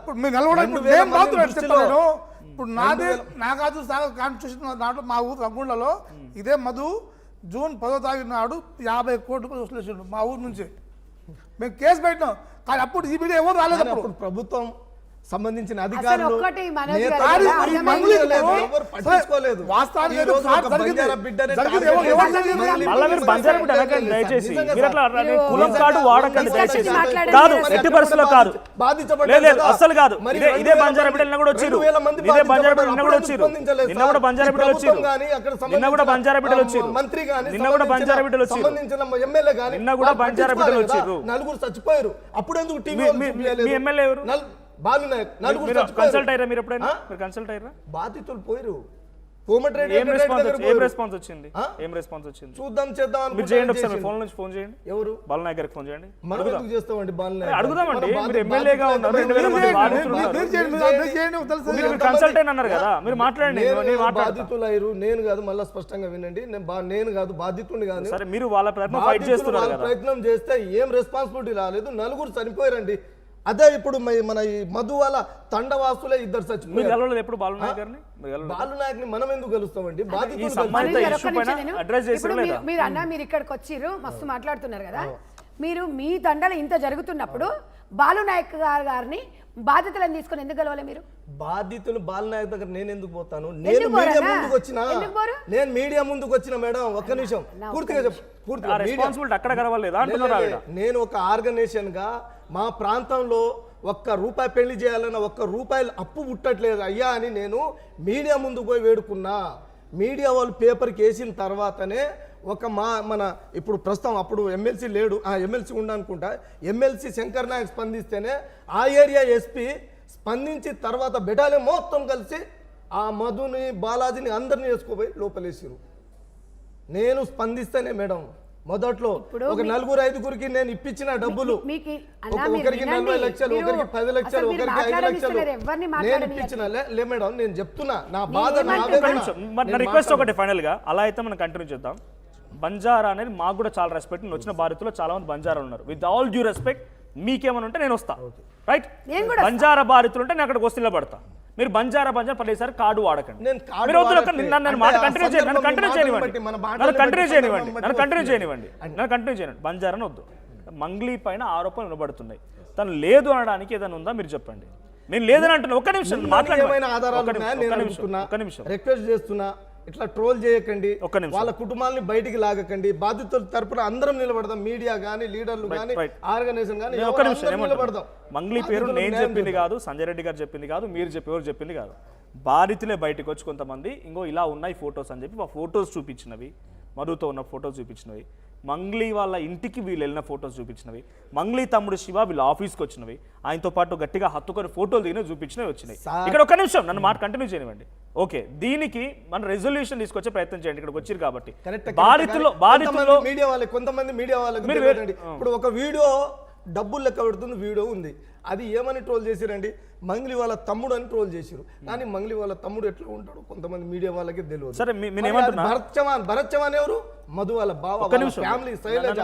ఇప్పుడు మీరు నిలబడను ఇప్పుడు నాగార్జున సాగర్ కాన్స్టిట్యూషన్ దాంట్లో మా ఊరు రంగుండలో ఇదే మధు జూన్ 10వ తారీఖు నాడు 50 కోట్ల రూపాయలు వసూలు చేసిండు మా ఊరు నుంచి. మేము కేసు పెట్టినాం కానీ అప్పుడు ఈ మీడియా ఎవరు రాలేదు. అప్పుడు ప్రభుత్వం సంబంధించిన అధికారులు దయచేసి కులం కార్డు వాడకండి దయచేసి. కాదు ఎట్టి పరిస్థితుల్లో కాదు, అస్సలు కాదు. ఇదే బంజారాపేట నిన్న కూడా వచ్చారు, ఇదే బంజారాపేట నిన్న కూడా వచ్చారు, నిన్న కూడా బంజారాపేటలో వచ్చారు, నిన్న కూడా బంజారాపేటలో వచ్చారు, నిన్న కూడా బంజారాపేటలో వచ్చారు, నిన్న కూడా బంజారాపేటలో వచ్చారు. నలుగురు చచ్చిపోయారు. అప్పుడు ఎందుకు మీ ఎమ్మెల్యే ఎవరు? కన్సల్ట్ అయ్యారా మీరు ఎప్పుడైనా? మీరు కన్సల్ట్ అయ్యారా? బాధితులు పోయారు. ఏం రెస్పాన్స్ వచ్చింది? ఏం రెస్పాన్స్ వచ్చింది? చూద్దాం చేద్దాం మీరు చేయండి ఒకసారి, మీ ఫోన్ నుంచి ఫోన్ చేయండి. ఎవరు? బాలనాయక్ గారికి ఫోన్ చేయండి. మనం ఎందుకు చేస్తామండి బాలనాయక్? అడుగుదామండి, మీరు ఎమ్మెల్యేగా ఉన్నారు, మీరు కన్సల్ట్ అయిన అన్నారు కదా, మీరు మాట్లాడండి. బాధితులు నేను కాదు, మళ్ళీ స్పష్టంగా వినండి, నేను కాదు బాధితుడిని కాదు. సరే మీరు వాళ్ళ ప్రయత్నం ఫైట్ చేస్తున్నారు కదా, ప్రయత్నం చేస్తే ఏం రెస్పాన్సిబిలిటీ రాలేదు. నలుగురు చనిపోయారండి. అదే ఇప్పుడు మన ఈ మధు వాళ్ళ తండవాసులే 2 చచ్చిపోయారు. ఎప్పుడు బాలనాయక్ గారిని? బాలనాయక్ ని మనం ఎందుకు కలుస్తామండి? మీరు అన్న మీరు ఇక్కడికి వచ్చిర్రు, మస్తు మాట్లాడుతున్నారు కదా. మీరు మీ తండలు ఇంత జరుగుతున్నప్పుడు బాలునాయక్ గారిని బాధితులను తీసుకొని ఎందుకు కలవాలి మీరు? బాధితులు బాలనాయక్ దగ్గర నేను ఎందుకు పోతాను? నేను మీడియా ముందుకు వచ్చిన, నేను మీడియా ముందుకు వచ్చిన మేడం. ఒక్క నిమిషం పూర్తిగా నేను ఒక ఆర్గనైజేషన్ గా మా ప్రాంతంలో ₹1 పెళ్లి చేయాలన్న ₹1 అప్పు పుట్టట్లేదు అయ్యా అని నేను మీడియా ముందుకు పోయి వేడుకున్నా. మీడియా వాళ్ళు పేపర్కి వేసిన తర్వాతనే మన ఇప్పుడు ప్రస్తుతం అప్పుడు ఎమ్మెల్సీ లేడు, ఎమ్మెల్సీ ఉండనుకుంటా, ఎమ్మెల్సీ శంకర్ నాయక్ స్పందిస్తేనే ఆ ఏరియా ఎస్పీ స్పందించి తర్వాత బెటాలియన్ మొత్తం కలిసి ఆ మధుని బాలాజీని అందరినీ వేసుకోపోయి లోపలేసారు. నేను స్పందిస్తేనే మేడం మొదట్లో ఒక 4-5 నేను ఇప్పించిన డబ్బులు, ఒకరికి 40 లక్షలు, ఒకరికి 10 లక్షలు, ఒకరికి 5 లక్షలు నేను ఇప్పించిన లే మేడం. నేను చెప్తున్నా నా బాధ. రిక్వెస్ట్ ఒకటి ఫైనల్ గా, అలా అయితే మనం కంటిన్యూ చేద్దాం. బంజారా అనేది మాకు కూడా చాలా రెస్పెక్ట్. నేను వచ్చిన బాధితులు చాలా మంది బంజారా ఉన్నారు. విత్ ఆల్ డ్యూ రెస్పెక్ట్, మీకేమైనా ఉంటే నేను వస్తా, రైట్? బంజారా బాధితులు ఉంటే నేను అక్కడికి వస్తే నిలబడతా. మీరు బంజారా ప్రతిసారి కార్డు వాడకండి. బంజారాని వద్దు. మంగ్లీ పైన ఆరోపణలు వినబడుతున్నాయి, తను లేదు అనడానికి ఏదైనా ఉందా మీరు చెప్పండి. నేను లేదని అంటున్నా. ఒక్క నిమిషం రిక్వెస్ట్ చేస్తున్నా, ఇట్లా ట్రోల్ చేయకండి, వాళ్ళ కుటుంబాలని బయటికి లాగకండి. బాధితుల తరపున అందరం నిలబడదాం, మీడియా గానీ, లీడర్లు గానీ, ఆర్గనైజేషన్ గానీ నిలబడదాం. మంగ్లీ పేరు నేను చెప్పింది కాదు, సంజయ్ రెడ్డి గారు చెప్పింది కాదు, మీరు ఎవరు చెప్పింది కాదు. బాధితులే బయటకు వచ్చి కొంతమంది ఇంకో ఇలా ఉన్నాయి ఫొటోస్ అని చెప్పి ఆ ఫొటోస్ చూపించినవి, మధుతో ఉన్న ఫొటోస్ చూపించినవి, మంగ్లీ వాళ్ళ ఇంటికి వీళ్ళు వెళ్ళిన ఫొటోస్ చూపించినవి, మంగ్లీ తమ్ముడు శివ వీళ్ళ ఆఫీస్కి వచ్చినవి, ఆయనతో పాటు గట్టిగా హత్తుకొని ఫోటోలు దిగిన చూపించినవి వచ్చినాయి. ఇక్కడ ఒక్క నిమిషం నన్ను మాట కంటిన్యూ చేయనివ్వండి. ఓకే, దీనికి మన రెజల్యూషన్ తీసుకొచ్చే ప్రయత్నం చేయండి. ఇక్కడికి వచ్చారు కాబట్టి బాధితుల్లో మీడియా వాళ్ళకి, కొంతమంది మీడియా వాళ్ళకి ఇప్పుడు ఒక వీడియో డబ్బులు లెక్క పెడుతుంది వీడియో ఉంది, అది ఏమని ట్రోల్ చేసిరండి? మంగ్లీ వాళ్ళ తమ్ముడు అని ట్రోల్ చేసిరు. కానీ మంగ్లీ వాళ్ళ తమ్ముడు ఎట్లా ఉంటాడు కొంతమంది మీడియా వాళ్ళకి తెలియదు. భరత్ చవాన్ ఎవరు? మధు వాళ్ళ బావ, ఫ్యామిలీ, శైలజ.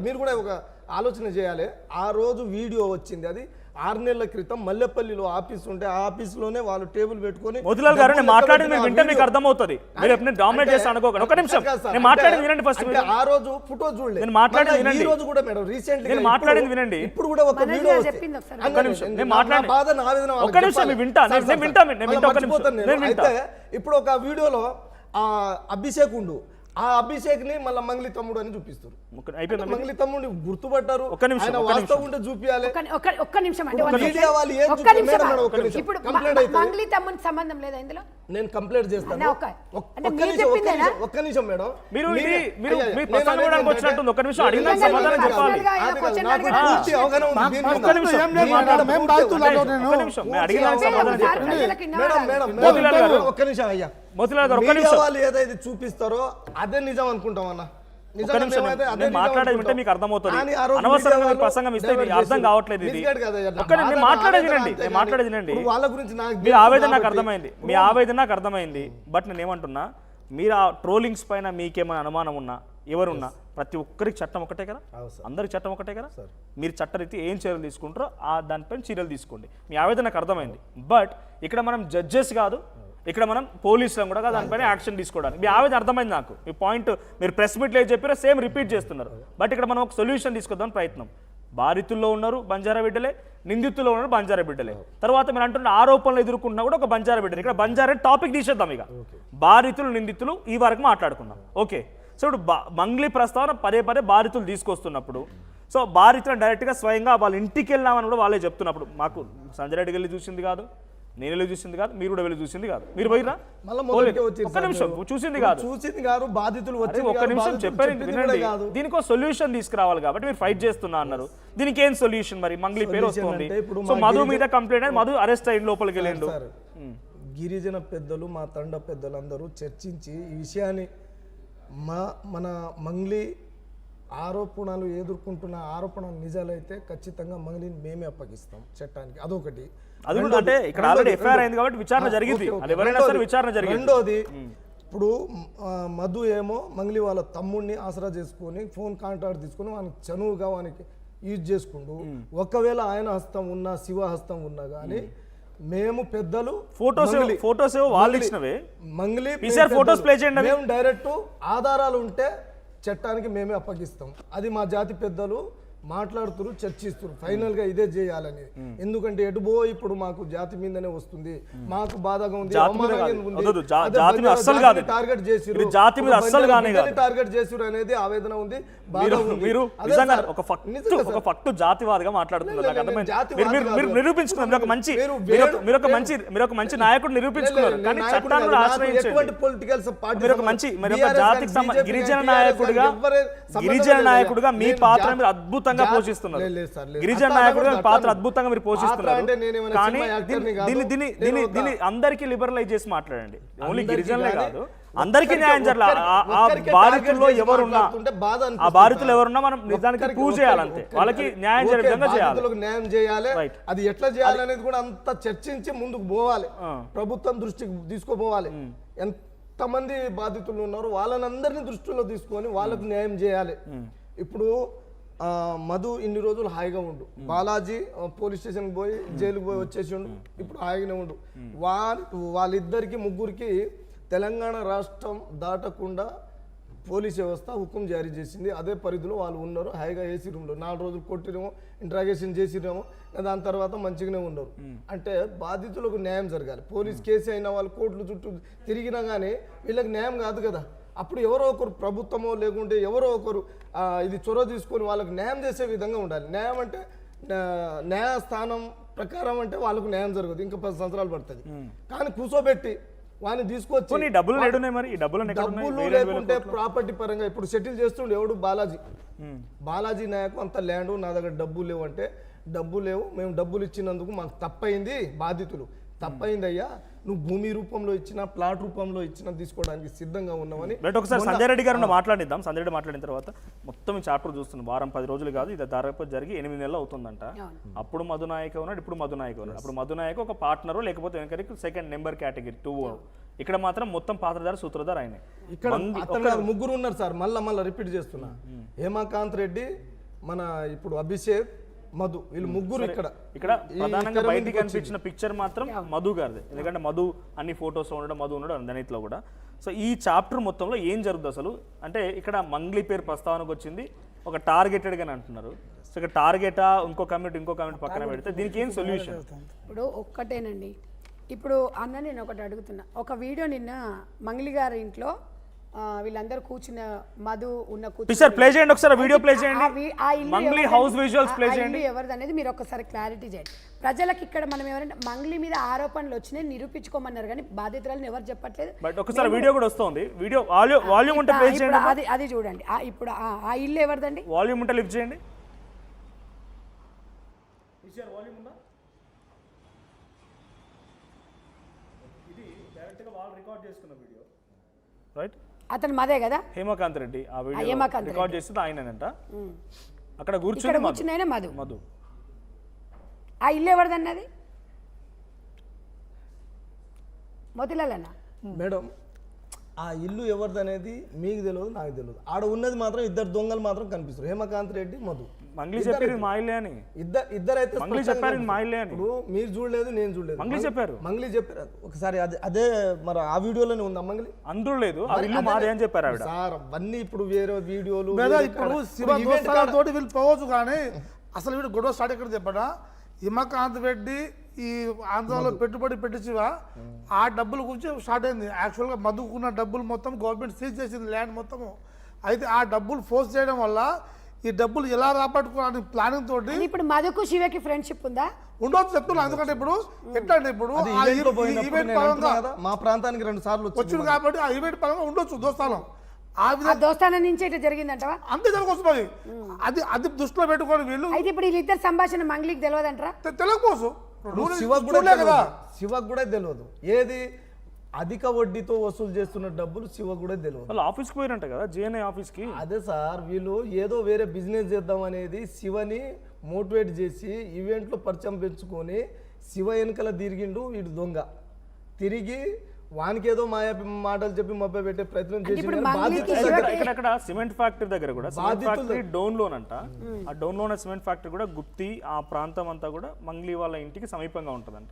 మీరు కూడా ఒక ఆలోచన చేయాలి. ఆ రోజు వీడియో వచ్చింది, అది 6 నెలల క్రితం మల్లెపల్లిలో ఆఫీస్ ఉంటే ఆ ఆఫీస్ లోనే వాళ్ళు టేబుల్ పెట్టుకొని మోతిలాల్ గారు మాట్లాడింది వింటే మీకు అర్థమవుతుంది. మీరు ఎప్పుడు డామినేట్ చేస్తా అనుకోకండి. ఒక నిమిషం నేను మాట్లాడింది వినండి. ఫస్ట్ ఆ రోజు ఫోటో చూడలేదు, నేను మాట్లాడింది వినండి. ఈ రోజు కూడా మేడం రీసెంట్లీ నేను మాట్లాడింది వినండి. ఇప్పుడు కూడా ఒక వీడియో వచ్చింది. ఒక నిమిషం నేను మాట్లాడి బాధ నా ఆవేదన ఒక నిమిషం వింటా. నేను వింటా. అయితే ఇప్పుడు ఒక వీడియోలో ఆ అభిషేక్ ఉండు, ఆ అభిషేక్ ని మళ్ళీ మంగ్లీ తమ్ముడు అని చూపిస్తారు. మంగ్లీ తమ్ముడు గుర్తుపట్టారు, వాస్తవం ఉంటే చూపించాలి. ఒక్క నిమిషం అండి, ఇప్పుడు మంగ్లీ తమ్ముడికి సంబంధం లేదా ఇందులో? నేను కంప్లైంట్ చేస్తాను. ఒక్క నిమిషం మేడం, మీరు వచ్చినట్టుంది. ఒక్క నిమిషం అడిగిన సమాధానం చెప్పాలి. పూర్తి అవగాహన ఉంది. ఒక్క నిమిషం అయ్యా, వాళ్ళు ఏదైతే చూపిస్తారో అదే నిజం అనుకుంటాం అన్న. మాట్లాడేది వింటే మీకు అర్థమవుతుంది. అనవసరంగా ప్రసంగం ఇస్తే అర్థం కావట్లేదు. ఇది మాట్లాడేది వినండి. వాళ్ళ గురించి మీ ఆవేదన నాకు అర్థమైంది, మీ ఆవేదన నాకు అర్థమైంది. బట్ నేను ఏమంటున్నా, మీరు ఆ ట్రోలింగ్స్ పైన మీకేమైనా అనుమానం ఉన్నా, ఎవరున్నా ప్రతి ఒక్కరికి చట్టం ఒకటే కదా, అందరికి చట్టం ఒకటే కదా. మీరు చట్టరీతి ఏం చర్యలు తీసుకుంటారో దానిపైన చర్యలు తీసుకోండి. మీ ఆవేదన నాకు అర్థమైంది. బట్ ఇక్కడ మనం జడ్జెస్ కాదు, ఇక్కడ మనం పోలీసులను కూడా దానిపైన యాక్షన్ తీసుకోవడానికి. మీ ఆవేదన అర్థమైంది నాకు. మీ పాయింట్ మీరు ప్రెస్ మీట్లో ఏం చెప్పారో సేమ్ రిపీట్ చేస్తున్నారు. బట్ ఇక్కడ మనం ఒక సొల్యూషన్ తీసుకొద్దాం ప్రయత్నం. బాధితుల్లో ఉన్నారు బంజారా బిడ్డలే, నిందితుల్లో ఉన్నారు బంజారా బిడ్డలే. తర్వాత మీరు అంటున్న ఆరోపణలు ఎదుర్కొంటున్నా కూడా ఒక బంజారా బిడ్డలు. ఇక్కడ బంజారా టాపిక్ తీసేద్దాం. ఇక బాధితులు నిందితులు ఈ వరకు మాట్లాడుకుందాం. ఓకే, సో ఇప్పుడు మంగ్లీ ప్రస్తావన పదే పదే బాధితులు తీసుకొస్తున్నప్పుడు, సో బాధితులను డైరెక్ట్గా స్వయంగా వాళ్ళ ఇంటికి వెళ్ళామని కూడా వాళ్ళే చెప్తున్నప్పుడు, మాకు సంజయ్ రెడ్డి వెళ్ళి చూసింది కాదు, నేను వెళ్ళి చూసింది కాదు, మీరు కూడా వెళ్ళి చూసింది కాదు. మీరు పోయిరా? ఒక్క నిమిషం, చూసింది కాదు బాధితులు ఒక్క నిమిషం చెప్పారు వినండి. దీనికి సొల్యూషన్ తీసుకురావాలి కాబట్టి మీరు ఫైట్ చేస్తున్నా అన్నారు. దీనికి ఏం సొల్యూషన్? మరి మంగ్లీ పేరు వస్తుంది, సో మధు మీద కంప్లైంట్ అయ్యి మధు అరెస్ట్ అయ్యి లోపలికి వెళ్ళిండు. గిరిజన పెద్దలు మా తండ పెద్దలందరూ చర్చించి ఈ విషయాన్ని మన మంగ్లీ ఆరోపణలు ఎదుర్కొంటున్న ఆరోపణలు నిజాలైతే ఖచ్చితంగా మంగ్లీని మేమే అప్పగిస్తాం చట్టానికి. అదొకటి. అది కూడా అంటే ఇక్కడ ఆల్రెడీ ఎఫ్ఐఆర్ అయింది కాబట్టి విచారణ జరిగింది. అది ఎవరైనా సరే విచారణ జరిగింది. రెండోది, ఇప్పుడు మధు ఏమో మంగ్లీ వాళ్ళ తమ్ముడిని ఆసరా చేసుకొని ఫోన్ కాంటాక్ట్ తీసుకొని వానికి చనువుగా వానికి యూజ్ చేసుకుంటూ, ఒకవేళ ఆయన హస్తం ఉన్నా శివ హస్తం ఉన్నా కానీ మేము పెద్దలు ఫోటోస్ వాళ్ళు ఇచ్చినవే మంగ్లీ ఫోటోస్ ప్లే చేయండి. మేము డైరెక్ట్ ఆధారాలు ఉంటే చట్టానికి మేమే అప్పగిస్తాం. అది మా జాతి పెద్దలు మాట్లాడుతున్నారు, చర్చిస్తున్నారు ఫైనల్ గా ఇదే చేయాలని. ఎందుకంటే ఎటుబో ఇప్పుడు మాకు జాతి మీదనే వస్తుంది, మాకు బాధగా ఉంది, టార్గెట్ చేసిరు టార్గెట్ చేసిరు అనేది ఆవేదన ఉంది, బాధ ఉంది. మీరు ఒక ఫక్ట్ జాతివాదిగా మాట్లాడుతున్నారు. నిరూపించుకున్నారు, మీరు ఒక మంచి నాయకుడు నిరూపించుకున్నారు. కానీ చట్టాన్ని ఆశ్రయించండి. గిరిజన నాయకుడిగా మీ పాత్ర మీరు అద్భుతంగా పోషిస్తున్నారు. గిరిజన నాయకుడిగా పాత్ర అద్భుతంగా మీరు పోషిస్తున్నారు. కానీ దీన్ని అందరికీ లిబరలైజ్ చేసి మాట్లాడండి. ఓన్లీ గిరిజనులే కాదు, అందరికీ న్యాయం జరగాలి. ఆ బాధితుల్లో ఎవరున్నా ఆ బాధితులు ఎవరున్నా మనం నిజానికి ప్రూవ్ చేయాలంతే. వాళ్ళకి న్యాయం జరిగే విధంగా చేయాలి. న్యాయం చేయాలి. అది ఎట్లా చేయాలి అనేది కూడా అంత చర్చించి ముందుకు పోవాలి, ప్రభుత్వం దృష్టికి తీసుకోపోవాలి. ఎంతమంది బాధితులు ఉన్నారో వాళ్ళని అందరినీ దృష్టిలో తీసుకొని వాళ్ళకు న్యాయం చేయాలి. ఇప్పుడు మధు ఇన్ని రోజులు హాయిగా ఉండు, బాలాజీ పోలీస్ స్టేషన్కి పోయి జైలుకి పోయి వచ్చేసి ఉండు, ఇప్పుడు హాయిగానే ఉండు. వాళ్ళిద్దరికి ముగ్గురికి తెలంగాణ రాష్ట్రం దాటకుండా పోలీస్ వ్యవస్థ హుకుం జారీ చేసింది. అదే పరిధిలో వాళ్ళు ఉన్నారు హాయిగా ఏసీ రూమ్లో. 4 రోజులు కొట్టిరేమో, ఇంట్రాగేషన్ చేసిరేమో, దాని తర్వాత మంచిగానే ఉన్నారు. అంటే బాధితులకు న్యాయం జరగాలి. పోలీస్ కేసు అయినా వాళ్ళు కోర్టుల చుట్టూ తిరిగినా కానీ వీళ్ళకి న్యాయం కాదు కదా. అప్పుడు ఎవరో ఒకరు ప్రభుత్వమో లేకుంటే ఎవరో ఒకరు ఇది చొరవ తీసుకొని వాళ్ళకు న్యాయం చేసే విధంగా ఉండాలి. న్యాయం అంటే న్యాయస్థానం ప్రకారం అంటే వాళ్ళకు న్యాయం జరగదు, ఇంకా 10 సంవత్సరాలు పడుతుంది. కానీ కూర్చోబెట్టి వాడిని తీసుకొచ్చి డబ్బులు లేకుంటే ప్రాపర్టీ పరంగా ఇప్పుడు సెటిల్ చేస్తుండే ఎవడు బాలాజీ నాయకు అంత ల్యాండ్, నా దగ్గర డబ్బులు లేవు అంటే డబ్బు లేవు, మేము డబ్బులు ఇచ్చినందుకు మాకు తప్పైంది, బాధితులు తప్పైంది అయ్యా, నువ్వు భూమి రూపంలో ఇచ్చినా ప్లాట్ రూపంలో ఇచ్చినా తీసుకోవడానికి సిద్ధంగా ఉన్నామని. ఒకసారి సంజయ్ రెడ్డి గారు మాట్లాడిద్దాం. సంజయ్ రెడ్డి మాట్లాడిన తర్వాత మొత్తం ఈ చాప్టర్ చూస్తున్నాం. వారం 10 రోజులు కాదు, ఇది దాదాపు జరిగి 8 నెలలు అవుతుందంట. అప్పుడు మధునాయక ఉన్నాడు, ఇప్పుడు మధునాయక ఉన్నాడు. అప్పుడు మధునాయక ఒక పార్ట్నరు, లేకపోతే వెనకరికి సెకండ్ నెంబర్ కేటగిరీ 2. ఇక్కడ మాత్రం మొత్తం పాత్రధార సూత్రధార ఆయన. ఇక్కడ ముగ్గురు ఉన్నారు సార్, మళ్ళా రిపీట్ చేస్తున్నా. హేమకాంత్ రెడ్డి, మన ఇప్పుడు అభిషేక్, మధు, వీళ్ళు ముగ్గురు. ఇక్కడ ప్రధానంగా బయటికి కనిపించిన పిక్చర్ మాత్రం మధు గారిది. ఎందుకంటే మధు అన్ని ఫొటోస్ ఉండడం, మధు ఉన్నాడు దానిలో కూడా. సో ఈ చాప్టర్ మొత్తంలో ఏం జరుగుతుంది అసలు అంటే, ఇక్కడ మంగ్లీ పేరు ప్రస్తావనకు వచ్చింది, ఒక టార్గెటెడ్ గానే అంటున్నారు. సో ఇక్కడ టార్గెటా ఇంకో కమ్యూనిటీ పక్కన పెడితే దీనికి ఏం సొల్యూషన్? ఇప్పుడు ఒక్కటేనండి. ఇప్పుడు అన్న నేను ఒకటి అడుగుతున్నా, ఒక వీడియో నిన్న మంగ్లీ గారి ఇంట్లో వీళ్ళందరూ కూర్చున్న మధు ఉన్న ప్లే చేయండి ఒకసారి, వీడియో ప్లే చేయండి, మంగ్లీ హౌస్ విజువల్స్ ప్లే చేయండి. ఎవరిది అనేది మీరు ఒకసారి క్లారిటీ చేయండి ప్రజలకు. ఇక్కడ మనం ఎవరైనా మంగ్లీ మీద ఆరోపణలు వచ్చినాయి నిరూపించుకోమన్నారు, కానీ బాధితులను ఎవరు చెప్పట్లేదు. బట్ ఒకసారి వీడియో కూడా వస్తుంది, వీడియో వాల్యూమ్ ఉంటే ప్లే చేయండి. అది చూడండి. ఇప్పుడు ఆ ఇల్లు ఎవరిదండి? వాల్యూమ్ ఉంటే లిఫ్ట్ చేయండి. ఇది డైరెక్ట్ గా వాళ్ళు రికార్డ్ చేసుకున్న వీడియో, రైట్? అతను మదే కదా, హేమకాంత్ రెడ్డి. ఆ వీడియో రికార్డ్ చేస్తుంది ఆయనంట. అక్కడ కూర్చుని మధు. ఆ ఇల్లు ఎవరిదన్నది? మోతిలాల్ అన్న మేడం ఆ ఇల్లు ఎవరిది అనేది మీకు తెలియదు, నాకు తెలియదు. ఆడ ఉన్నది మాత్రం ఇద్దరు దొంగలు మాత్రం కనిపిస్తారు, హేమకాంత్ రెడ్డి, మధు. మంగ్లీ చెప్పారు ఇది మా ఇల్లే అని. ఇద్దరైతే మంగ్లీ చెప్పారు ఇది మా ఇల్లే అని. ఇప్పుడు మీరు చూడలేదు, నేను చూడలేదు. మంగ్లీ చెప్పారు. మంగ్లీ చెప్పారు ఒకసారి. అదే మరి ఆ వీడియోలోనే ఉందా మంగ్లీ? అందరూ లేదు, ఆ ఇల్లు మాదే అని చెప్పారు ఆవిడ. సార్ అవన్నీ ఇప్పుడు వేరే వీడియోలు. ఇప్పుడు శివ దోస్తాలతోటి వీళ్ళు పోవచ్చు, కానీ అసలు వీడు గొడవ స్టార్ట్ ఎక్కడ చెప్పడా? హిమకాంత్ రెడ్డి ఈ ఆంధ్రాలో పెట్టుబడి పెట్టించివా ఆ డబ్బుల గురించి స్టార్ట్ అయింది. యాక్చువల్గా మధుకున్న డబ్బులు మొత్తం గవర్నమెంట్ సీజ్ చేసింది, ల్యాండ్ మొత్తము. అయితే ఆ డబ్బులు ఫోర్స్ చేయడం వల్ల ఈ డబ్బులు ఎలా రాబట్టుకోవాలని ప్లానింగ్ తోటి ఇప్పుడు మధుకు శివకి ఫ్రెండ్షిప్ ఉందా? ఉండొచ్చు చెప్తున్నా. ఎందుకంటే ఇప్పుడు ఎట్లా అంటే ఇప్పుడు ఆ ఈవెంట్ పరంగా మా ప్రాంతానికి 2 సార్లు వచ్చింది కాబట్టి ఆ ఈవెంట్ పరంగా ఉండొచ్చు దోస్తానం. ఆ ఆ విధంగా దోస్తానం నుంచి ఇట్లా జరిగిందంటవా? అంతే జరగవచ్చు. అది అది దృష్టిలో పెట్టుకొని వీళ్ళు అయితే ఇప్పుడు వీళ్ళిద్దరు సంభాషణ మంగ్లీకి తెలియదంటారా? తెలియకపోవచ్చు. శివకు కూడా తెలియదు ఏది అధిక వడ్డీతో వసూలు చేస్తున్న డబ్బులు శివకు కూడా తెలియదు. వాళ్ళు ఆఫీస్కి పోయారంట కదా, జిఎన్ఐ ఆఫీస్కి. అదే సార్, వీళ్ళు ఏదో వేరే బిజినెస్ చేద్దాం అనేది శివని మోటివేట్ చేసి ఈవెంట్లో పరిచయం పెంచుకొని శివ వెనకల తిరిగిండు వీడు దొంగ. తిరిగి వానికి ఏదో మాయా మాటలు చెప్పి మభ్య పెట్టే ప్రయత్నం చేసి ఇక్కడ సిమెంట్ ఫ్యాక్టరీ దగ్గర కూడా సిమెంట్ ఫ్యాక్టరీ డౌన్ లోన్ అంట. ఆ డౌన్ లోన్ సిమెంట్ ఫ్యాక్టరీ కూడా గుత్తి ఆ ప్రాంతం అంతా కూడా మంగ్లీ వాళ్ళ ఇంటికి సమీపంగా ఉంటదంట.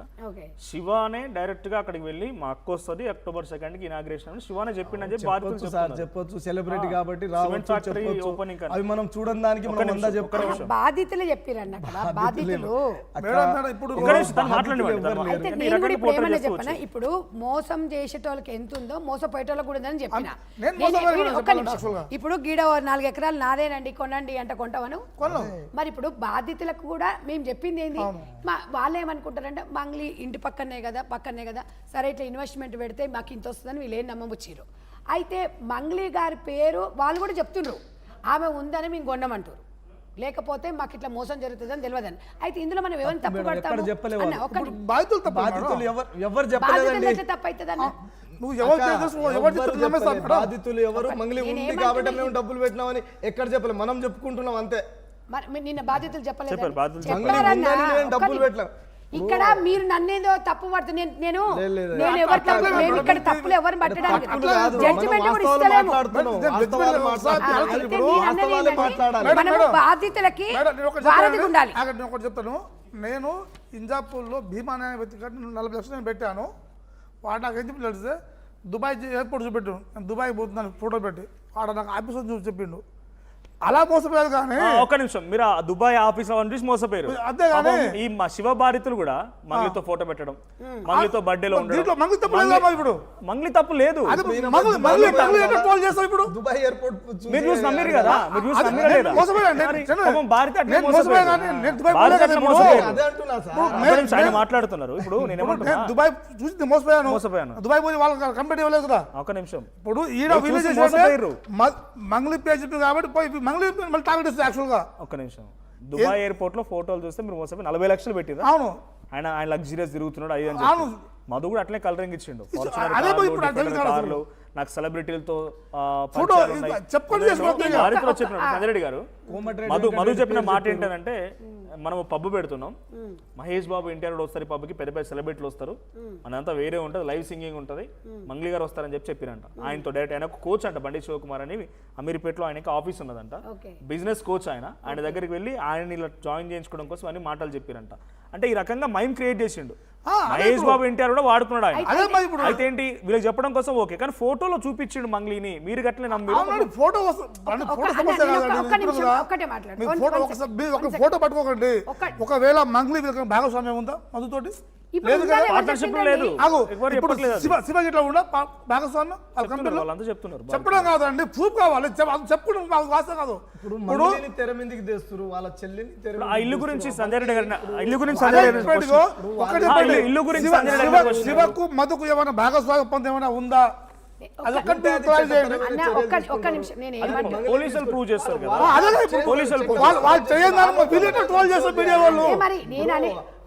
శివానే డైరెక్ట్ గా అక్కడికి వెళ్ళి మా అక్క వస్తుంది October 2 కి ఇనాగ్రేషన్ అని శివానే చెప్పిండని చెప్పి బాధితులు చెప్పొచ్చు. సెలబ్రిటీ కాబట్టి సిమెంట్ ఫ్యాక్టరీ ఓపెనింగ్ అవి మనం చూడని దానికి బాధితులు చెప్పిరన్న బాధితులు. ఇప్పుడు మోసం చేసేటోళ్ళకి ఎంత ఉందో మోసపోయేటోళ్ళకి కూడా ఉందని చెప్పిన. ఇప్పుడు గీడ 4 ఎకరాలు నాదేనండి కొనండి అంటే కొంటావను. మరి ఇప్పుడు బాధితులకు కూడా మేము చెప్పింది ఏంది, వాళ్ళు ఏమనుకుంటారంటే మంగ్లీ ఇంటి పక్కనే కదా సరే ఇట్లా ఇన్వెస్ట్మెంట్ పెడితే మాకు ఇంత వస్తుందని వీళ్ళు ఏం నమ్మబుచ్చిరు. అయితే మంగ్లీ గారి పేరు వాళ్ళు కూడా చెప్తుండ్రు, ఆమె ఉందని మేము కొన్నామంటారు, లేకపోతే మాకు ఇట్లా మోసం జరుగుతుందని తెలియదని. అయితే ఇందులో మనం ఎవరిని తప్పు పడతాము? బాధితులు ఎవరు మంగ్లీ ఉంది కాబట్టి మేము డబ్బులు పెట్టినామని ఎక్కడ చెప్పలేదు, మనం చెప్పుకుంటున్నాం అంతే. నిన్న బాధితులు చెప్పలేదు, డబ్బులు పెట్టలేం. ఇక్కడ మీరు నన్నేదో తప్పు పడుతుంది. నేను ఎవరి తప్పు మేము ఇక్కడ తప్పులు ఎవరిని పట్టడానికి జడ్జిమెంట్ కూడా ఇస్తలేము. మనము బాధితులకి వారధి ఉండాలి. ఒకటి చెప్తాను, నేను ఇంజాపూర్లో భీమా అనే వ్యక్తి 40 లక్షలు నేను పెట్టాను. వాడు నాకు ఏం చెప్పి తెలిస్తే దుబాయ్ ఎయిర్పోర్ట్ చూపెట్టాను, నేను దుబాయ్ పోతున్నాను ఫోటో పెట్టి. వాడు నాకు ఆఫీసర్ చూసి చెప్పిండు. అలా మోసపోయారు. కానీ ఒక్క నిమిషం, మీరు ఆ దుబాయ్ ఆఫీస్ చూసి మోసపోయారు. ఈ మా శివ బాధితులు కూడా మంగ్లీతో ఫోటో పెట్టడం, మంగ్లీతో బర్త్డేలో ఉండడం, మంగ్లీ తప్పు లేదు. దుబాయ్ ఎయిర్పోర్ట్ మీరు చూసి నమ్మిరు కదా, మీరు చూసి నమ్మిరా లేదా? ఆయన మాట్లాడుతున్నారు. ఇప్పుడు నేను దుబాయ్ చూసి మోసపోయాను. దుబాయ్ పోయి వాళ్ళకి కంప్లీట్ ఇవ్వలేదు కదా. ఒక నిమిషం, ఇప్పుడు ఈడ మంగ్లీ పేరు చెప్పింది కాబట్టి పోయి మంగ్లీ మళ్ళీ టార్గెట్ ఇస్తుంది యాక్చువల్గా. ఒక్క నిమిషం, దుబాయ్ ఎయిర్పోర్ట్ లో ఫోటోలు చూస్తే మీరు మోసపోయి 40 లక్షలు పెట్టింది. అవును, ఆయన లగ్జరీస్ తిరుగుతున్నాడు. అవును, మధు కూడా అట్లే కలరింగ్ ఇచ్చిండు. నాకు సెలబ్రిటీలతో సంజయ్ గారు మధు చెప్పిన మాట ఏంటంటే, మనం పబ్బు పెడుతున్నాం, మహేష్ బాబు ఎన్టీఆర్ వస్తారు పబ్కి, పెద్ద పెద్ద సెలబ్రిటీలు వస్తారు, మనంతా వేరే ఉంటుంది, లైవ్ సింగింగ్ ఉంటుంది, మంగ్లీ గారు వస్తారని చెప్పిరంట. ఆయనతో డైరెక్ట్ ఆయన కోచ్ అంట, బండి శివకుమార్ అని అమీర్పేటలో ఆయనకి ఆఫీస్ ఉన్నదంట, బిజినెస్ కోచ్. ఆయన దగ్గరికి వెళ్ళి ఆయన ఇలా జాయిన్ చేయించుకోవడం కోసం అన్ని మాటలు చెప్పిరంట. అంటే ఈ రకంగా మైమ్ క్రియేట్ చేసిండు. మహేష్ బాబు ఎన్టీఆర్ కూడా వాడుకున్నాడు ఆయన. అయితే ఏంటి వీళ్ళకి చెప్పడం కోసం ఓకే, కానీ ఫోటోలో చూపించిండు మంగ్లీని, మీరు గట్లే నమ్మి ఫోటో పట్టుకోకండి. ఒకవేళ మంగ్లీ భాగస్వామ్యం ఉందా మధుతోటి? చెప్పడం కాదండి, ప్రూఫ్ కావాలి. చెప్పడం వాస్తవం కాదు. తెర మీదకి తెస్తారు వాళ్ళ చెల్లిని. ఇల్లు గురించి సంజయ్ రెడ్డి గారు శివకు మధుకు ఏమైనా భాగస్వామ్య పొంది ఏమైనా ఉందా? పోలీసులు ప్రూవ్ చేస్తారు కదా.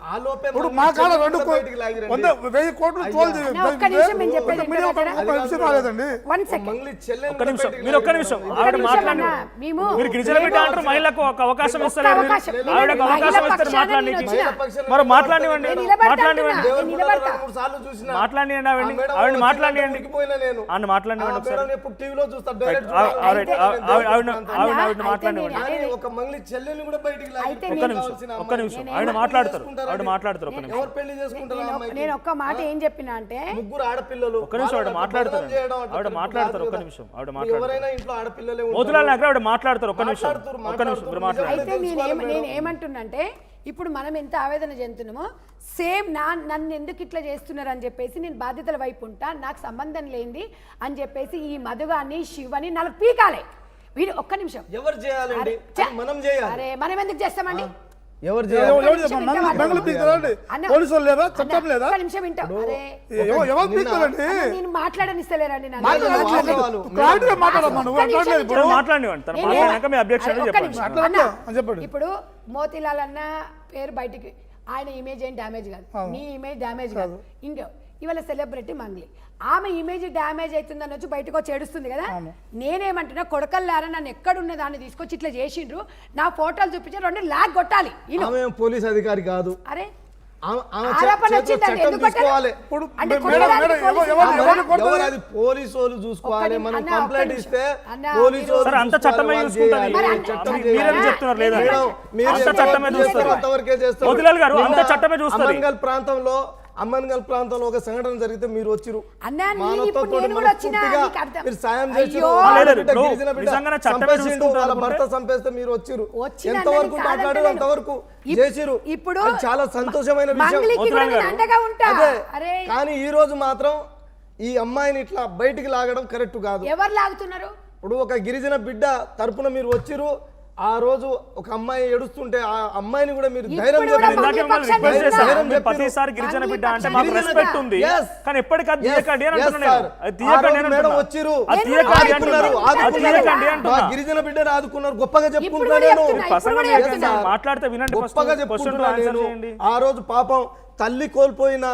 ఆ లోపే ఇప్పుడు మంగ్లీ మా కాడ చెల్లెలు 2 కూడా బయటికి లాగిరండి. 1000 కోట్లు తోలు అన్న, ఒక్క నిమిషం నేను చెప్పేది మీడియా వింటారా? ఒక విషయం రాలేదండి. 1 సెకండ్. మంగ్లీ చెల్లెలు ఒక్క కూడా నిమిషం బయటికి మీరు ఒక్క నిమిషం లాగిరండి. ఆవిడ నిమిషం మాట్లాడి అన్న, మేము మీరు గిరిజన బిడ్డ అంటారు మహిళకు ఒక అవకాశం ఇస్తలేరు మీరు. అవకాశం. ఆవిడకు మహిళ అవకాశం ఇస్తారు పక్షాన మాట్లాడడానికి నేను వచ్చిన. మరి మాట్లాడివ్వండి నేను నిలబడతా మాట్లాడివ్వండి అంటున్నా. దేవుని నేను గుడిలో నిలబడతా. 2-3 సార్లు చూసినా. మాట్లాడియండి ఆ ఆవిడని మేడం ఆవిడని వచ్చి మాట్లాడియండి ఉరికిపోయినా నేను. ఆవిడని మాట్లాడివ్వండి ఆ ఒకసారి మేడం ఎప్పుడు టీవీలో చూస్తా డైరెక్ట్ ఆవిడ అన్న, అయితే మాట్లాడివ్వండి నేను కానీ ఒక మంగ్లీ చెల్లెల్ని కూడా బయటికి లాగి అయితే ఒక్క నిమిషం ఒక్క నిమిషం ఆవిడ మాట్లాడతారు ఆవిడ మాట్లాడతారు ఒక్క నిమిషం ఎవరు పెళ్లి చేసుకుంటారు ఆ అమ్మాయికి? నేను ఒక్క మాట ఏం చెప్పినా అంటే ముగ్గురు ఆడపిల్లలు ఒక్క నిమిషం ఆవిడ వాళ్ళని మాట్లాడతారు బదనాం చేయడం అంటే ఆవిడ కరెక్ట్ మాట్లాడతారు కాదు ఒక్క కదా. నిమిషం ఆవిడ ఇప్పుడు మాట్లాడతారు ఎవరైనా ఇంట్లో ఆడపిల్లలే మోతులాల్ ఉంటారు. నగర్ ఆవిడ మాట్లాడతారు ఒక్క నిమిషం మాట్లాడుతారు, ఒక్క నిమిషం మీరు మాట్లాడుతారు. మాట్లాడండి అయితే నేను ఏమంటున్నంటే ఇప్పుడు మనం ఎంత ఆవేదన చెందుతున్నామో సేమ్ నన్ను ఎందుకు ఇట్లా చేస్తున్నారు అని చెప్పేసి నేను బాధ్యతల వైపు ఉంటా, నాకు సంబంధం లేనిది అని చెప్పేసి ఈ మధుగాన్ని శివని నాకు పీకాలే వీడు. ఒక్క నిమిషం. ఎవరు చేయాలండి? అరే, అది మనం చేయాలి. అరే మనం ఎందుకు చేస్తామండి? ఎవరు ఎవరు చేయాలి? మంగళ పీకుతారండి? అన్న, పోలీసు వాళ్ళు లేదా? చట్టం లేదా? ఒక్క నిమిషం వింటావు. అరే ఎవరు పీకుతారండి? అన్న, నేను మాట్లాడనిస్తలేరండి నన్ను. వాళ్ళు క్లారిటీగా మాట్లాడమ్మా నువ్వు. ఒక్క నిమిషం మాట్లాడలేదు ఇప్పుడు. ఇప్పుడు మాట్లాడివ్వండి తను నేను మాట్లాడాక మీ అబ్జెక్షన్ అరే, ఒక్క చెప్పండి నిమిషం. మాట్లాడొద్దు. అన్న, చెప్పండి. ఇప్పుడు మోతీలాల్ అన్న పేరు బయటికి ఆయన ఇమేజ్ ఏం డ్యామేజ్ కాదు, నీ ఇమేజ్ డ్యామేజ్ కాదు. ఇంకా ఇవాళ సెలబ్రిటీ మంగ్లీ ఆమె ఇమేజ్ డ్యామేజ్ అవుతుందని వచ్చి బయటకు వచ్చి ఏడుస్తుంది కదా. నేనేమంటున్నా కొడకల్లారా నన్ను ఎక్కడున్న దాన్ని తీసుకొచ్చి ఇట్లా చేసిండ్రు, నా ఫోటోలు చూపించి 2 లాగ్ కొట్టాలి. ఆమె పోలీస్ అధికారి కాదు. అరే ఆమె ఆరోపణ చేతిలో వచ్చిందండి, చట్టం ఎందుకు కొట్టాలి? తీసుకోవాలి. ఇప్పుడు అంటే మేడం, కొట్టడానికి మేడం, పోలీసు ఎవరు- ఉన్నారా? ఎవరు కొడతారు? ఎవరు అది పోలీసు వాళ్ళు చూసుకోవాలి. ఒక్క మనం అన్న, కంప్లైంట్ ఒక్క ఇస్తే అన్న, పోలీసు మీరు- వాళ్ళు సరే అంత చూసుకోవాలి, చట్టమే వాళ్ళు చూసుకుంటుంది చేయాలి. మరి అన్న- చట్టం మీరేం చేయాలి. చెప్తున్నారు లేదా మేడం, మీరు అంత ఎంత చట్టమే వరకు చూస్తారు. చేస్తారో అంతవరకే చేస్తారు. మోతిలాల్ గారు, అంత నిన్న చట్టమే చూస్తారు. అమ్మన్గల్ ప్రాంతంలో ఒక సంఘటన జరిగితే మీరు వచ్చిరు. అన్నా, నేను మానవత్వంతో ఇప్పుడు నేను కూడా వచ్చినా, మనస్ఫూర్తిగా నీకు అర్థం- మీరు సాయం అయ్యో. చేసిరు. లేదు, బిడ్డ, ఇప్పుడు గిరిజన బిడ్డ నిజంగానే చట్టమే చంపేసిండు, చూసుకుంటారు వాళ్ళ అనుకుంటే? భర్త చంపేస్తే మీరు వచ్చిరు. వచ్చిన ఎంతవరకు అన్నని మాట్లాడారు కాదంటలేను. అంతవరకు ఇప్- చేసిరు. ఇప్పుడు అది చాలా సంతోషమైన విషయం. మంగ్లీకి కూడా మోతిలాల్ నేను గారు. అండగా ఉంటా. అదే అరే కానీ ఈ రోజు మాత్రం ఈ అమ్మాయిని ఇట్లా బయటికి లాగడం కరెక్ట్ కాదు. ఎవరు లాగుతున్నారు? ఇప్పుడు ఒక గిరిజన బిడ్డ తరపున మీరు వచ్చిరు. ఆ రోజు ఒక అమ్మాయి ఏడుస్తుంటే ఆ అమ్మాయిని కూడా మీరు ధైర్యం ఇప్పుడు కూడా చెప్పారు. ఇందాకే మంగ్లీ మిమ్మల్ని రిక్వెస్ట్ పక్షాన చేశాను. ధైర్యం మీరు చెప్పారు. ప్రతిసారి గిరిజన బిడ్డ అంటే మంగ్లీ మాకు గిరిజన రెస్పెక్ట్ బిడ్డ. ఉంది Yes. కానీ ఎప్పటికీ అది Yes, తీయకండి అని yes, అంటున్నా sir. నేను. అది ఆ తీయకండి రోజు అని మేడం అంటున్నా. వచ్చిరు. అది నేను తీయకండి కూడా అంటున్నారు. ఆదుకున్నారు, అది తీయకండి మా అంటున్నా. గిరిజన బిడ్డను ఆదుకున్నారు, గొప్పగా ఇప్పుడు చెప్పుకుంటున్నా కూడా నేను. చెప్తున్నా, ఇప్పుడు ప్రసంగం కూడా చేయకండి. చెప్తున్నా. మాట్లాడితే వినండి ఫస్ట్. గొప్పగా క్వశ్చన్ చెప్పుకుంటున్నా ఆన్సర్ నేను. చేయండి. ఆ రోజు పాపం తల్లి కోల్పోయిన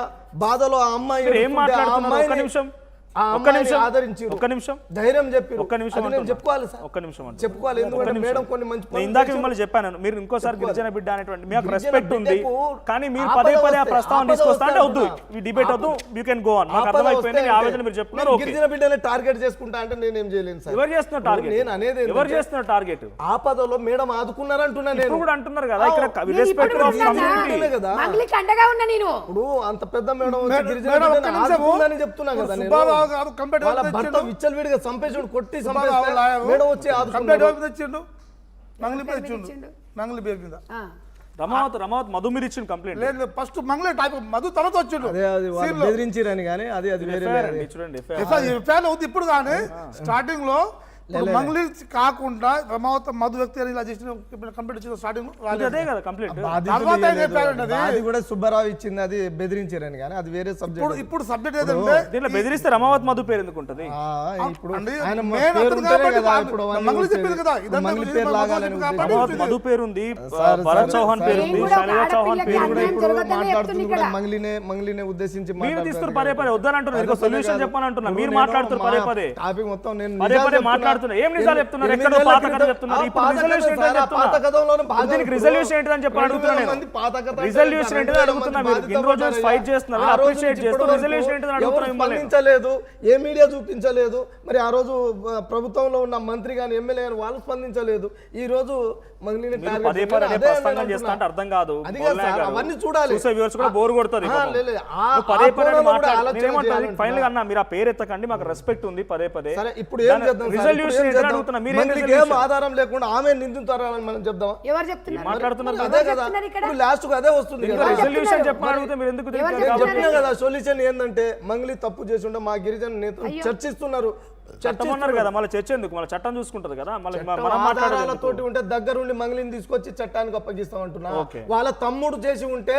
బాధలో ఆ అమ్మాయి మీరు ఏం ఏడుస్తుంటే ఆ మాట్లాడుతున్నారు? ఒక్క అమ్మాయిని- నిమిషం. ఆ ఒక్క అమ్మాయిని నిమిషం. ఆదరించిరు. ఒక్క నిమిషం. ధైర్యం చెప్పి ఒక్క నిమిషం నేను అంటున్నా. చెప్పుకోవాలి సార్. ఒక్క నిమిషం అంటున్నా. చెప్పుకోవాలి, ఒక్క ఎందుకంటే నిమిషం. మేడం కొన్ని మంచి నేను పనులు ఇందాక చేసిరు. మిమ్మల్ని చెప్పాను మీరు ఇంకోసారి గిరిజన బిడ్డ అనేటువంటి మీకు గిరిజన రెస్పెక్ట్ ఉంది బిడ్డకు కానీ మీరు ఆపద పదే పదే ఆ వస్తే- ప్రస్తావన ఆపద తీసుకొస్తా అంటే వస్తే వద్దు ఈ డిబేట్ వద్దు యూ కెన్ గో ఆన్ మాకు ఆపద అర్థమైపోయింది మీ వస్తే ఆవేదన మీరు చెప్తున్నారు నేను ఓకే గిరిజన బిడ్డని టార్గెట్ చేసుకుంటా అంటే నేనేం చేయలేను సార్. ఎవరు చేస్తున్నారు టార్గెట్ నేను అనేది ఎవరు ఏంటంటే చేస్తున్నారు టార్గెట్ ఆపదలో మేడం ఆదుకున్నారంటున్నా నేను. ఇప్పుడు కూడా అంటున్నారు కదా ఇక్కడ నేను రెస్పెక్ట్ ఇప్పుడు ఆఫ్ కూడా ఉన్నా. కమ్యూనిటీ కదా. మంగ్లీకి అండగా ఉన్నా నేను. ఇప్పుడు అంత పెద్ద మేడం వచ్చి మేడం, గిరిజన మేడం, ఒక్క బిడ్డని నిమిషము. ఆదుకుందని చెప్తున్నా కదా నేను. సుబ్బారావు గారు కంప్లైంట్ వాళ్ళ ఎవరు భర్త తెచ్చిండు? విచ్చలవిడిగా చంపేసాడు, కొట్టి సుబ్బారావు చంపేస్తే లాయరు మేడం వచ్చి కంప్లైంట్ ఆదుకున్నాడు. ఎవరు తెచ్చిండు? మంగళి మీద ఇచ్చిండు. మంగళి పేరు మీద. ఆ. రమావత్ మధు మీరు ఇచ్చిన కంప్లైంట్ లేదు ఫస్ట్ మంగళ టైప్ మధు తర్వాత వచ్చిండు. అదే అది వాళ్ళు Scene లో. బెదిరించిరని కానీ అది వేరే వేరే. చూడండి ఫ్యాన్ అవుతుంది ఇప్పుడు కానీ స్టార్టింగ్ లో ఇప్పుడు మంగళి కాకుండా రమావత మధు వ్యక్తి అని ఇలా చేసిన కంప్లీట్ చేసిన స్టార్టింగ్ అదే కదా కంప్లీట్ బాధితులు తర్వాత ఏం లేదు. చెప్పారంటే అది? అది కూడా సుబ్బారావు ఇచ్చింది, అది బెదిరించారని కానీ అది వేరే ఇప్పుడు సబ్జెక్ట్. ఇప్పుడు సబ్జెక్ట్ ఏదంటే దీంట్లో బెదిరిస్తే రమావత్ మధు పేరు ఎందుకు ఉంటుంది ఇప్పుడు అండి, ఆయన నేను పేరు అతను ఉంటేనే కాబట్టి కదా ఇప్పుడు అవన్నీ మంగళి వచ్చేది. చెప్పింది కదా, ఇదంతా మంగళి ఇది పేరు మంగళి లాగాలని చెప్పింది ఉద్దేశం. కాబట్టి రమావత్ మధు పేరు ఉంది sir, Bharat sir, Chauhan sir. పేరు నేను ఉంది కూడా శైలజా చౌహాన్ ఆడపిల్లకి పేరు కూడా ఉంది ఇప్పుడు జరగదని మాట్లాడుతుంది చెప్తుంది కూడా ఇక్కడ. మంగళినే ఉద్దేశించి మీరు మాట్లాడుతున్నారు తీస్తారు పదే పదే వద్దని అంటున్నారు ఇంకో అదే సొల్యూషన్ కాదు. చెప్పని అంటున్నా ఇప్పుడు మీరు నేను మాట్లాడుతున్నారు పదే మా పదే టాపిక్ మొత్తం నేను పదే నిజాలు పదే చెప్తున్నా. మాట్లాడుతున్నారు ఏం నిజాలు చెప్తున్నారు ఎనిమిది ఎక్కడో ఏళ్ల పాత క్రితం- కథ చెప్తున్నారు ఆ ఇప్పుడు పాత రిజల్యూషన్ కథ ఏంటని సార్, ఆ పాత చెప్తున్నా కథలోనే భాగం దీనికి ఇప్పుడు రిజల్యూషన్ ఏంటని చెప్పని 2000 అడుగుతున్నా నేను మంది పాత కథ రిజల్యూషన్ ఏంటని 2000 అడుగుతున్నా మంది మీరు బాధిత ఇన్ని రోజులు పడ్డారు. ఫైట్ చేస్తున్నారు ఆ రోజు అప్రిషియేట్ నుంచి చేస్తూ ఇప్పటి రిజల్యూషన్ వరకు ఏంటని ఎవరు అడుగుతున్నా మిమ్మల్ని స్పందించలేదు, ఏ మీడియా చూపించలేదు. మరి ఆ రోజు ప్రభుత్వంలో ఉన్న మంత్రి గాని ఎమ్మెల్యే గాని వాళ్ళు స్పందించలేదు. ఈ రోజు మంగళిని మీరు టార్గెట్ పదే చేసి పదే అదే ప్రసంగం నేను చేస్తా అంటే అర్థం కాదు అది కాదు బోల్నాయక్ సార్, గారు. అవన్నీ చూడాలి. చూసే వ్యూవర్స్ కూడా బోర్ కొడుతుంది ఆ, లేదు, లేదు. నువ్వు పదే పదే కోణంలో కూడా మాట్లాడు ఆలోచన నేనేమంటాను చేయాలంటున్నా. ఫైనల్ గా అన్నా మీరు ఆ పేరు ఎత్తకండి మాకు రెస్పెక్ట్ ఉంది పదే పదే సరే ఇప్పుడు ఏం చేద్దాం సార్? ఇప్పుడు రిజల్యూషన్ ఏం ఏంటని చేద్దాం? అడుగుతున్నా మీరు మంగళికి ఏం ఆధారం లేకుండా ఆమె నిందించారని మనం చెప్దామా? ఎవరు చెప్తున్నారు? మాట్లాడుతున్నారు అదే ఎవరు కదా చెప్తున్నారు ఇక్కడ? ఇప్పుడు లాస్ట్ కు అదే వస్తుంది ఇంకా కదా. రిజల్యూషన్ చెప్పని అడిగితే మీరు ఎందుకు ఎవరు తిరుగుతారు నేను కాబట్టి చెప్పినా కదా సొల్యూషన్ ఏంటంటే మంగళి తప్పు చేసి ఉంటే మా గిరిజన నేతలు చర్చిస్తున్నారు. చట్టం అన్నారు కదా మళ్ళీ చర్చ ఎందుకు మళ్ళీ చట్టం చూసుకుంటది కదా మళ్ళీ మనం ఆధారాలతోటి మాట్లాడాలి ఉంటే దగ్గరుండి మంగళిని తీసుకొచ్చి చట్టానికి అప్పగిస్తామంటున్నా. ఓకే. వాళ్ళ తమ్ముడు చేసి ఉంటే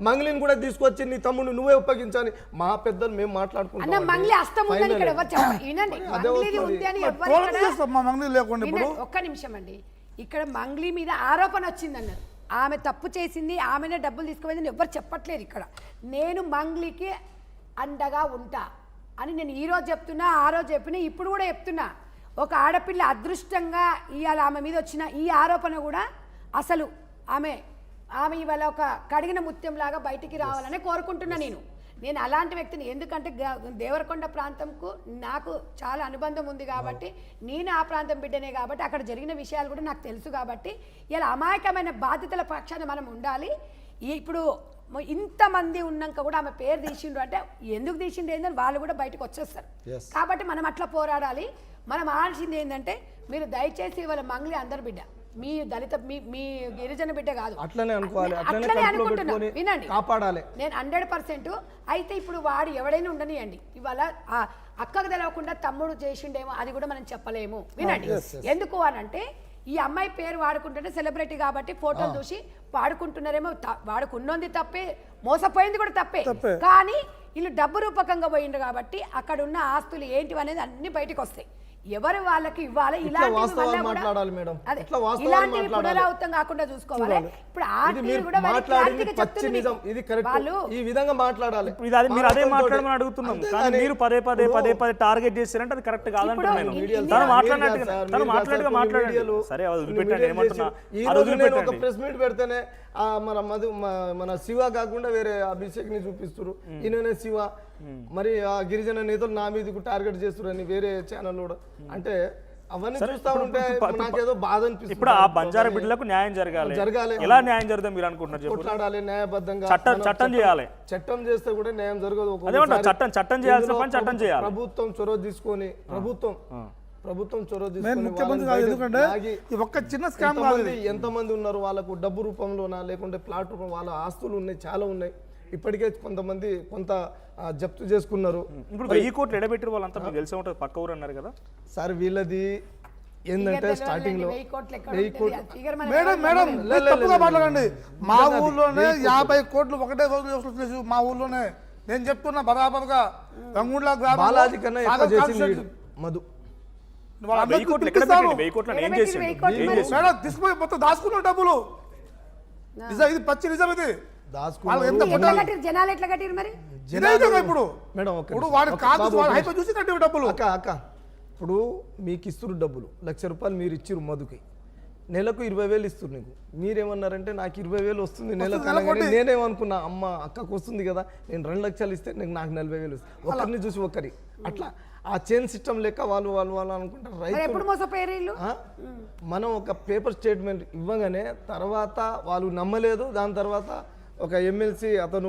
మంగళిని కూడా తీసుకొచ్చి నీ తమ్ముడు నువ్వే అప్పగించని మా పెద్దలు మేము అన్న మాట్లాడుకుంటాం. మంగ్లీ అస్తం ఉందని ఇక్కడ ఎవరు చెప్పండి. వినండి, అదే మంగ్లీది వస్తుంది. ఉంది అని ఎవరు ట్రోల్ ఇక్కడ చేస్తాం మా మంగళి లేకుండా ఇప్పుడు వినండి, ఒక్క నిమిషం అండి. ఇక్కడ మంగ్లీ మీద ఆరోపణ వచ్చింది అన్నారు. ఆమె తప్పు చేసింది, ఆమెనే డబ్బులు తీసుకుపోయిందని ఎవ్వరు చెప్పట్లేదు ఇక్కడ. నేను మంగ్లీకి అండగా ఉంటా అని నేను ఈరోజు చెప్తున్నా, ఆ రోజు చెప్పినా, ఇప్పుడు కూడా చెప్తున్నా. ఒక ఆడపిల్ల అదృష్టంగా ఇవాళ ఆమె మీద వచ్చిన ఈ ఆరోపణ కూడా అసలు ఆమె ఇవాళ ఒక కడిగిన ముత్యంలాగా బయటికి రావాలని కోరుకుంటున్నా. నేను అలాంటి వ్యక్తిని, ఎందుకంటే దేవరకొండ ప్రాంతంకు నాకు చాలా అనుబంధం ఉంది కాబట్టి, నేను ఆ ప్రాంతం బిడ్డనే కాబట్టి అక్కడ జరిగిన విషయాలు కూడా నాకు తెలుసు కాబట్టి, ఇలా అమాయకమైన బాధ్యతల పక్షాన మనం ఉండాలి. ఇప్పుడు ఇంతమంది ఉన్నాక కూడా ఆమె పేరు తీసిండ్రు అంటే ఎందుకు తీసిండు ఏంటని వాళ్ళు కూడా బయటకు వచ్చేస్తారు. కాబట్టి మనం అట్లా పోరాడాలి. మనం ఆల్సింది ఏంటంటే, మీరు దయచేసి ఇవాళ మంగ్లీ అందరి బిడ్డ, మీ దళిత మీ గిరిజన బిడ్డ కాదు, అట్లనే అనుకోవాలి, అట్లనే అనుకుంటున్నా. వినండి, కాపాడాలి. నేను 100%. అయితే ఇప్పుడు వాడు ఎవడైనా ఉండనియండి, ఇవాళ అక్కకు తెలవకుండా తమ్ముడు చేసిండేమో అది కూడా మనం చెప్పలేము. వినండి, ఎందుకు అనంటే ఈ అమ్మాయి పేరు వాడుకుంటుంటే సెలబ్రిటీ కాబట్టి ఫోటోలు చూసి వాడుకుంటున్నారేమో. వాడుకున్నది తప్పే, మోసపోయింది కూడా తప్పే. కానీ వీళ్ళు డబ్బు రూపకంగా పోయిండ్రు కాబట్టి అక్కడ ఉన్న ఆస్తులు ఏంటివి అనేది అన్ని బయటకు వస్తాయి. ఎవరు వాళ్ళకి ఇవ్వాలి, ఇలాంటివి పునరావృతం కాకుండా చూసుకోవాలి. ఇప్పుడు ఇది కరెక్ట్, ఈ విధంగా మాట్లాడాలి. మీరు అదే మాట్లాడమని అడుగుతున్నాం, కానీ మీరు పదే పదే టార్గెట్ చేస్తారంటే అది కరెక్ట్ కాదంటున్నాను. తను మాట్లాడినట్టుగా మాట్లాడండి. సరే, వదిలిపెట్టండి. ఏమంటున్నా, ఈ రోజు నేను ఒక ప్రెస్ మీట్ పెడితేనే మన శివ కాకుండా వేరే అభిషేక్ ని చూపిస్తారు, ఈయననే శివ, మరి ఆ గిరిజన నేతలు నా మీదకు టార్గెట్ చేస్తారని వేరే ఛానల్ కూడా. అంటే అవన్నీ చూస్తా ఉంటే నాకేదో బాధ అనిపిస్తుంది. ఇప్పుడు ఆ బంజారా బిడ్డలకు న్యాయం జరగాలి. ఎలా న్యాయం జరుగుతుంది మీరు అనుకుంటున్నారు? కొట్లాడాలి, న్యాయబద్ధంగా చట్టం చేయాలి. చట్టం చేస్తే కూడా న్యాయం జరగదు. చట్టం చేయాల్సిన పని చట్టం చేయాలి. ప్రభుత్వం చొరవ తీసుకొని ఎంతమంది ఉన్నారు, వాళ్ళకు డబ్బు రూపంలోనా లేకుంటే ప్లాట్ రూపంలో వాళ్ళ ఆస్తులు ఉన్నాయి, చాలా ఉన్నాయి. ఇప్పటికే కొంతమంది కొంత జప్తు చేసుకున్నారు. ఇప్పుడు 1000 కోట్లు ఎడబెట్టిన వాళ్ళంతా మీకు తెలిసే ఉంటుంది, పక్క ఊరు అన్నారు కదా సార్. వీళ్ళది ఏంటంటే స్టార్టింగ్ లో 1000 కోట్లు మాట్లాడండి. మా ఊర్లోనే 50 కోట్లు ఒకటే రోజు మా ఊర్లోనే. నేను చెప్తున్నా బరాబర్గా రంగుండ్ల గ్రామం బాలాజీ కన్నా ఎక్కువ చేసింది మధు. తీసుకుపోయి మొత్తం దాచుకున్న డబ్బులు, ఇది పచ్చి నిజం. ఇది జనాలు ఎట్లా కట్టిరు మరి? ఇప్పుడు వాడి కాదు చూసి కట్టే డబ్బులు. అక్క ఇప్పుడు మీకు ఇస్తురు డబ్బులు, 1,00,000 రూపాయలు మీరు ఇచ్చిరు మధుకి, నెలకు 20,000 ఇస్తున్నారు. నీకు మీరేమన్నారంటే నాకు 20,000 వస్తుంది నెలకు అనగానే నేనేమనుకున్నా, అమ్మ అక్కకు వస్తుంది కదా, నేను 2 లక్షలు ఇస్తే నాకు 40,000 వస్తుంది. ఒకరిని చూసి ఒకరి అట్లా ఆ చైన్ సిస్టమ్ లెక్క వాళ్ళు అనుకుంటారు. రైతు మనం ఒక పేపర్ స్టేట్మెంట్ ఇవ్వగానే తర్వాత వాళ్ళు నమ్మలేదు. దాని తర్వాత ఒక ఎమ్మెల్సీ అతను